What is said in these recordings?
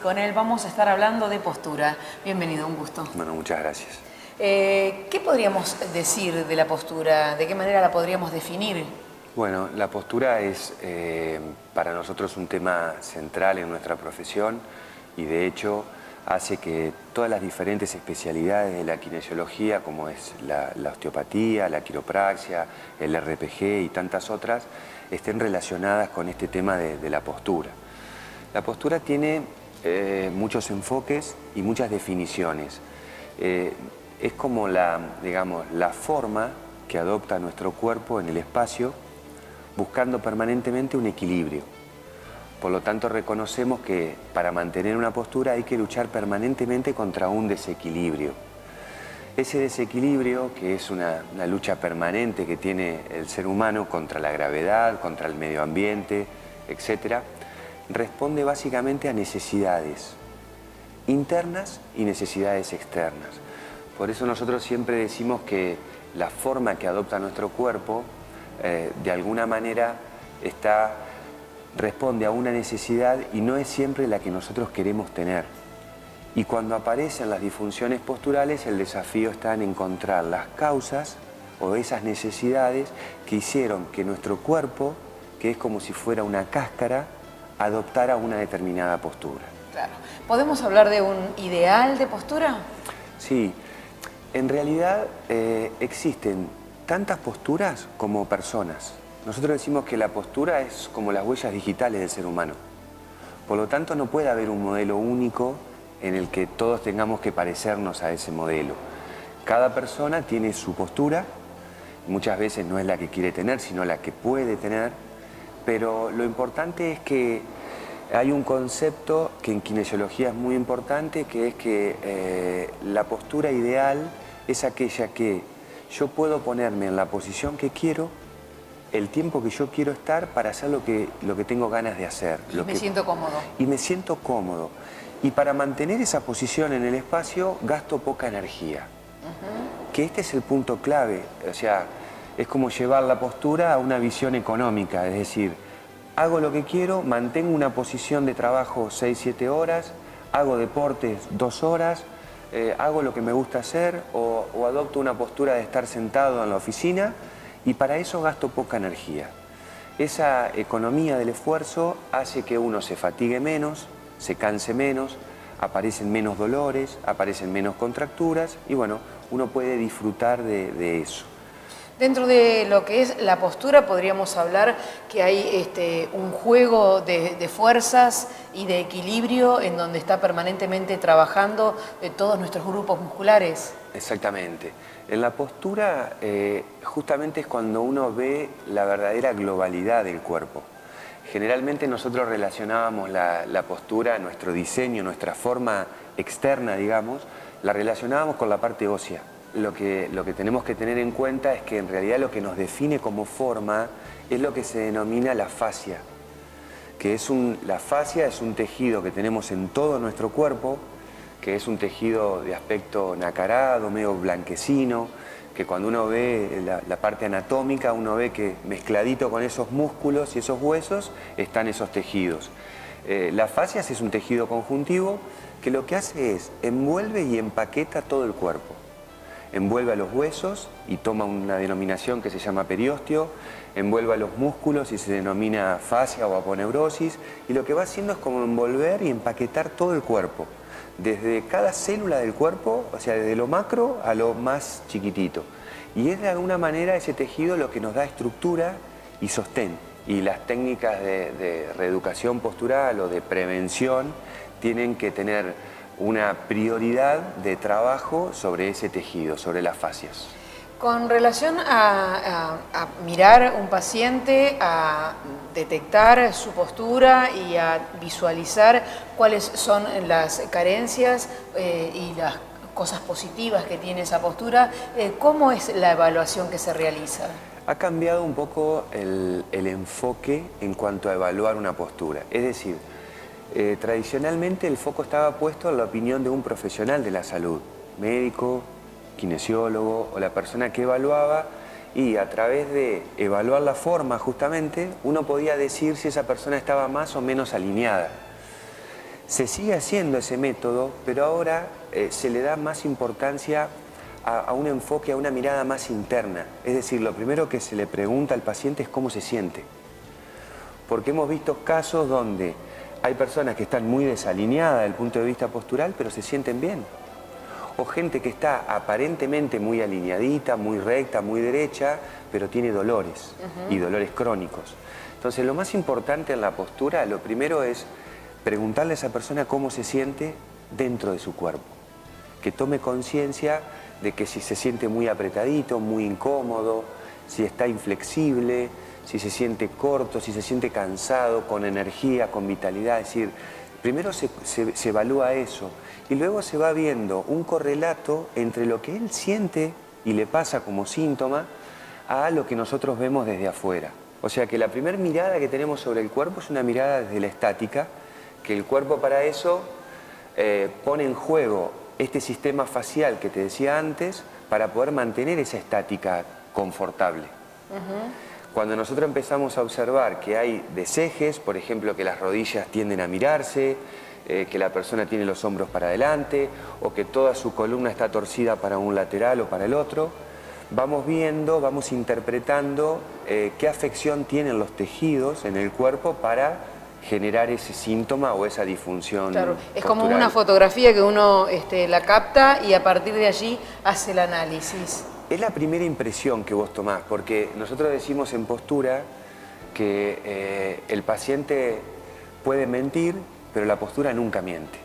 con él vamos a estar hablando de postura. Bienvenido, un gusto. Bueno, muchas gracias. ¿Qué podríamos decir de la postura? ¿De qué manera la podríamos definir? Bueno, la postura es para nosotros un tema central en nuestra profesión y de hecho hace que todas las diferentes especialidades de la kinesiología, como es la osteopatía, la quiropraxia, el RPG y tantas otras, estén relacionadas con este tema de la postura. La postura tiene muchos enfoques y muchas definiciones. Es como digamos, la forma que adopta nuestro cuerpo en el espacio, buscando permanentemente un equilibrio. Por lo tanto, reconocemos que para mantener una postura hay que luchar permanentemente contra un desequilibrio. Ese desequilibrio, que es una lucha permanente que tiene el ser humano contra la gravedad, contra el medio ambiente, etc., responde básicamente a necesidades internas y necesidades externas. Por eso nosotros siempre decimos que la forma que adopta nuestro cuerpo, de alguna manera, responde a una necesidad y no es siempre la que nosotros queremos tener. Y cuando aparecen las disfunciones posturales, el desafío está en encontrar las causas o esas necesidades que hicieron que nuestro cuerpo, que es como si fuera una cáscara, adoptara una determinada postura. Claro. ¿Podemos hablar de un ideal de postura? Sí. En realidad existen tantas posturas como personas. Nosotros decimos que la postura es como las huellas digitales del ser humano. Por lo tanto, no puede haber un modelo único en el que todos tengamos que parecernos a ese modelo. Cada persona tiene su postura, muchas veces no es la que quiere tener, sino la que puede tener, pero lo importante es que hay un concepto que en kinesiología es muy importante, que es que la postura ideal es aquella que yo puedo ponerme en la posición que quiero, el tiempo que yo quiero estar para hacer lo que tengo ganas de hacer. Me siento cómodo. Y me siento cómodo. Y para mantener esa posición en el espacio gasto poca energía. Que este es el punto clave. O sea, es como llevar la postura a una visión económica. Es decir, hago lo que quiero, mantengo una posición de trabajo 6-7 horas, hago deportes 2 horas, hago lo que me gusta hacer o adopto una postura de estar sentado en la oficina y para eso gasto poca energía. Esa economía del esfuerzo hace que uno se fatigue menos, se canse menos, aparecen menos dolores, aparecen menos contracturas y bueno, uno puede disfrutar de eso. Dentro de lo que es la postura podríamos hablar que hay un juego de fuerzas y de equilibrio en donde está permanentemente trabajando todos nuestros grupos musculares. Exactamente. En la postura justamente es cuando uno ve la verdadera globalidad del cuerpo. Generalmente nosotros relacionábamos la postura, nuestro diseño, nuestra forma externa, digamos, la relacionábamos con la parte ósea. Lo que tenemos que tener en cuenta es que en realidad lo que nos define como forma es lo que se denomina la fascia. La fascia es un tejido que tenemos en todo nuestro cuerpo, que es un tejido de aspecto nacarado, medio blanquecino, que cuando uno ve la parte anatómica, uno ve que mezcladito con esos músculos y esos huesos están esos tejidos. La fascia es un tejido conjuntivo que lo que hace es envuelve y empaqueta todo el cuerpo. Envuelve a los huesos y toma una denominación que se llama periósteo, envuelve a los músculos y se denomina fascia o aponeurosis, y lo que va haciendo es como envolver y empaquetar todo el cuerpo, desde cada célula del cuerpo, o sea, desde lo macro a lo más chiquitito. Y es de alguna manera ese tejido lo que nos da estructura y sostén. Y las técnicas de reeducación postural o de prevención tienen que tener una prioridad de trabajo sobre ese tejido, sobre las fascias. Con relación a mirar un paciente, a detectar su postura y a visualizar cuáles son las carencias y las cosas positivas que tiene esa postura, ¿cómo es la evaluación que se realiza? Ha cambiado un poco el enfoque en cuanto a evaluar una postura. Es decir, tradicionalmente el foco estaba puesto en la opinión de un profesional de la salud, médico, kinesiólogo o la persona que evaluaba, y a través de evaluar la forma justamente uno podía decir si esa persona estaba más o menos alineada. Se sigue haciendo ese método, pero ahora se le da más importancia a un enfoque, a una mirada más interna. Es decir, lo primero que se le pregunta al paciente es cómo se siente. Porque hemos visto casos donde hay personas que están muy desalineadas desde el punto de vista postural, pero se sienten bien. O gente que está aparentemente muy alineadita, muy recta, muy derecha, pero tiene dolores y dolores crónicos. Entonces, lo más importante en la postura, lo primero es preguntarle a esa persona cómo se siente dentro de su cuerpo. Que tome conciencia de que si se siente muy apretadito, muy incómodo, si está inflexible, si se siente corto, si se siente cansado, con energía, con vitalidad. Es decir, primero se evalúa eso y luego se va viendo un correlato entre lo que él siente y le pasa como síntoma a lo que nosotros vemos desde afuera. O sea que la primera mirada que tenemos sobre el cuerpo es una mirada desde la estática, que el cuerpo para eso pone en juego este sistema facial que te decía antes para poder mantener esa estática confortable. Cuando nosotros empezamos a observar que hay desejes, por ejemplo, que las rodillas tienden a mirarse, que la persona tiene los hombros para adelante o que toda su columna está torcida para un lateral o para el otro, vamos viendo, vamos interpretando qué afección tienen los tejidos en el cuerpo para generar ese síntoma o esa disfunción. Claro, es postural. como una fotografía que uno la capta y a partir de allí hace el análisis. Es la primera impresión que vos tomás, porque nosotros decimos en postura que el paciente puede mentir, pero la postura nunca miente.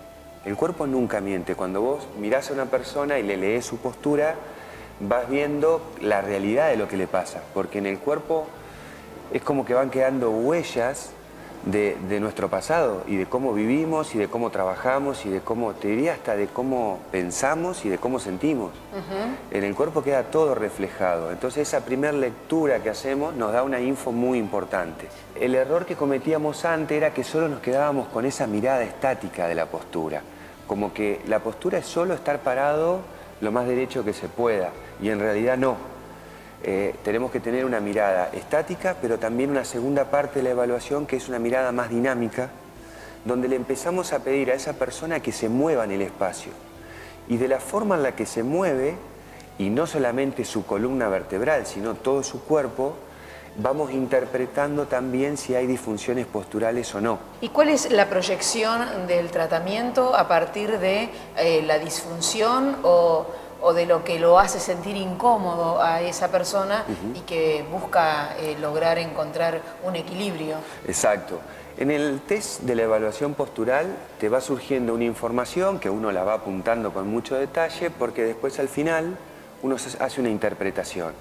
El cuerpo nunca miente. Cuando vos mirás a una persona y le lees su postura, vas viendo la realidad de lo que le pasa, porque en el cuerpo es como que van quedando huellas de nuestro pasado y de cómo vivimos y de cómo trabajamos y de cómo, te diría hasta de cómo pensamos y de cómo sentimos. En el cuerpo queda todo reflejado. Entonces esa primera lectura que hacemos nos da una info muy importante. El error que cometíamos antes era que solo nos quedábamos con esa mirada estática de la postura. Como que la postura es solo estar parado lo más derecho que se pueda y en realidad no. Tenemos que tener una mirada estática, pero también una segunda parte de la evaluación que es una mirada más dinámica, donde le empezamos a pedir a esa persona que se mueva en el espacio. Y de la forma en la que se mueve, y no solamente su columna vertebral, sino todo su cuerpo, vamos interpretando también si hay disfunciones posturales o no. ¿Y cuál es la proyección del tratamiento a partir de la disfunción o de lo que lo hace sentir incómodo a esa persona y que busca lograr encontrar un equilibrio? Exacto. En el test de la evaluación postural te va surgiendo una información que uno la va apuntando con mucho detalle porque después al final uno hace una interpretación.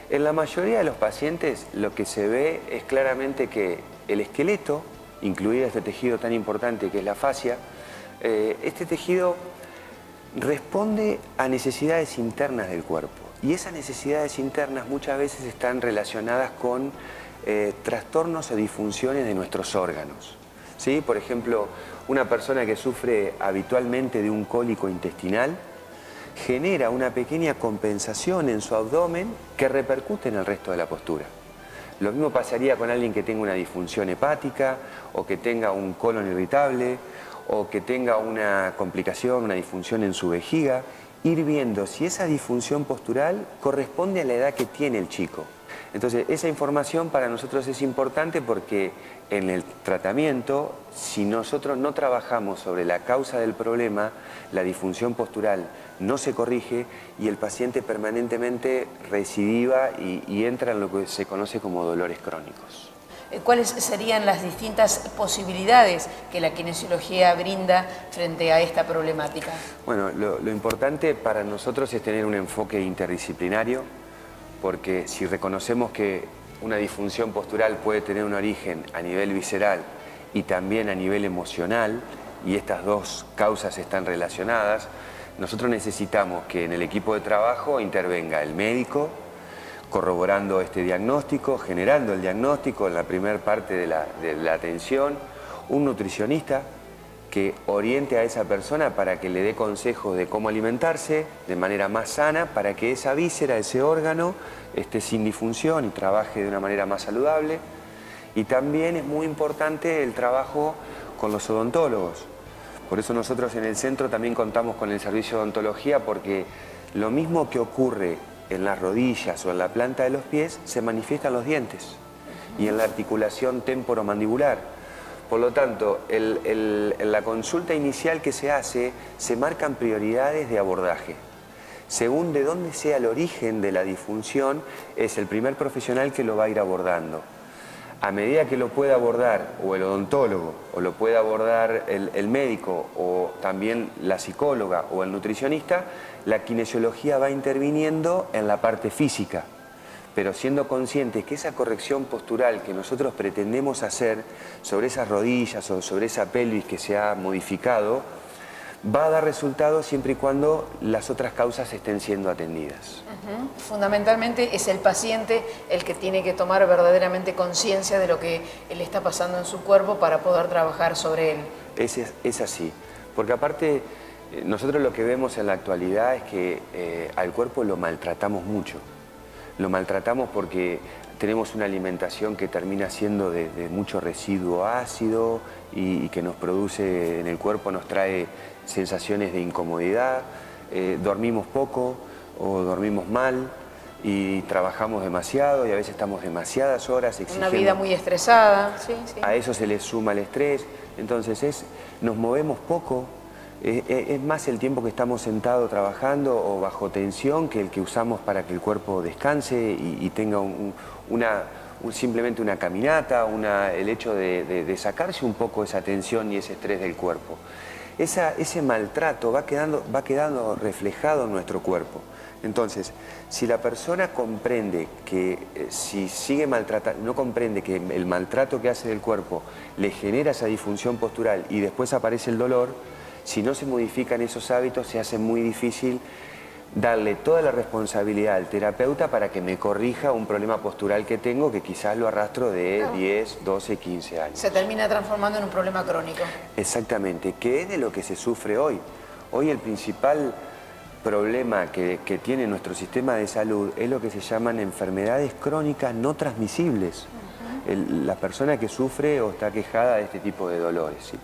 En la mayoría de los pacientes lo que se ve es claramente que el esqueleto, incluido este tejido tan importante que es la fascia, este tejido responde a necesidades internas del cuerpo y esas necesidades internas muchas veces están relacionadas con trastornos o disfunciones de nuestros órganos. ¿Sí? Por ejemplo, una persona que sufre habitualmente de un cólico intestinal genera una pequeña compensación en su abdomen que repercute en el resto de la postura. Lo mismo pasaría con alguien que tenga una disfunción hepática o que tenga un colon irritable o que tenga una complicación, una disfunción en su vejiga, ir viendo si esa disfunción postural corresponde a la edad que tiene el chico. Entonces, esa información para nosotros es importante porque en el tratamiento, si nosotros no trabajamos sobre la causa del problema, la disfunción postural no se corrige y el paciente permanentemente recidiva y entra en lo que se conoce como dolores crónicos. ¿Cuáles serían las distintas posibilidades que la kinesiología brinda frente a esta problemática? Bueno, lo importante para nosotros es tener un enfoque interdisciplinario, porque si reconocemos que una disfunción postural puede tener un origen a nivel visceral y también a nivel emocional, y estas dos causas están relacionadas, nosotros necesitamos que en el equipo de trabajo intervenga el médico, corroborando este diagnóstico, generando el diagnóstico en la primera parte de la atención, un nutricionista que oriente a esa persona para que le dé consejos de cómo alimentarse de manera más sana, para que esa víscera, ese órgano, esté sin disfunción y trabaje de una manera más saludable. Y también es muy importante el trabajo con los odontólogos, Por eso nosotros en el centro también contamos con el servicio de odontología, porque lo mismo que ocurre en las rodillas o en la planta de los pies se manifiesta en los dientes y en la articulación temporomandibular. Por lo tanto, en la consulta inicial que se hace, se marcan prioridades de abordaje. Según de dónde sea el origen de la disfunción, es el primer profesional que lo va a ir abordando. A medida que lo pueda abordar o el odontólogo, o lo pueda abordar el médico, o también la psicóloga o el nutricionista, la kinesiología va interviniendo en la parte física, pero siendo conscientes que esa corrección postural que nosotros pretendemos hacer sobre esas rodillas o sobre esa pelvis que se ha modificado, va a dar resultados siempre y cuando las otras causas estén siendo atendidas. Fundamentalmente es el paciente el que tiene que tomar verdaderamente conciencia de lo que le está pasando en su cuerpo para poder trabajar sobre él. Es así, porque aparte nosotros lo que vemos en la actualidad es que al cuerpo lo maltratamos mucho. Lo maltratamos porque tenemos una alimentación que termina siendo de mucho residuo ácido y que nos produce en el cuerpo, nos trae sensaciones de incomodidad, dormimos poco o dormimos mal y trabajamos demasiado y a veces estamos demasiadas horas exigiendo. Una vida muy estresada. Sí, sí. A eso se le suma el estrés, entonces nos movemos poco. Es más el tiempo que estamos sentados trabajando o bajo tensión que el que usamos para que el cuerpo descanse y tenga simplemente una caminata, el hecho de sacarse un poco esa tensión y ese estrés del cuerpo. Ese maltrato va quedando reflejado en nuestro cuerpo. Entonces, si la persona comprende que si sigue maltratando, no comprende que el maltrato que hace del cuerpo le genera esa disfunción postural y después aparece el dolor, si no se modifican esos hábitos, se hace muy difícil darle toda la responsabilidad al terapeuta para que me corrija un problema postural que tengo, que quizás lo arrastro de 10, 12, 15 años. Se termina transformando en un problema crónico. Exactamente, que es de lo que se sufre hoy. Hoy el principal problema que tiene nuestro sistema de salud es lo que se llaman enfermedades crónicas no transmisibles. La persona que sufre o está quejada de este tipo de dolores, ¿sí?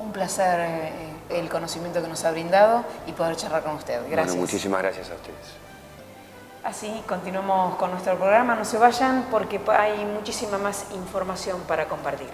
Un placer el conocimiento que nos ha brindado y poder charlar con usted. Gracias. Bueno, muchísimas gracias a ustedes. Así continuamos con nuestro programa. No se vayan porque hay muchísima más información para compartir.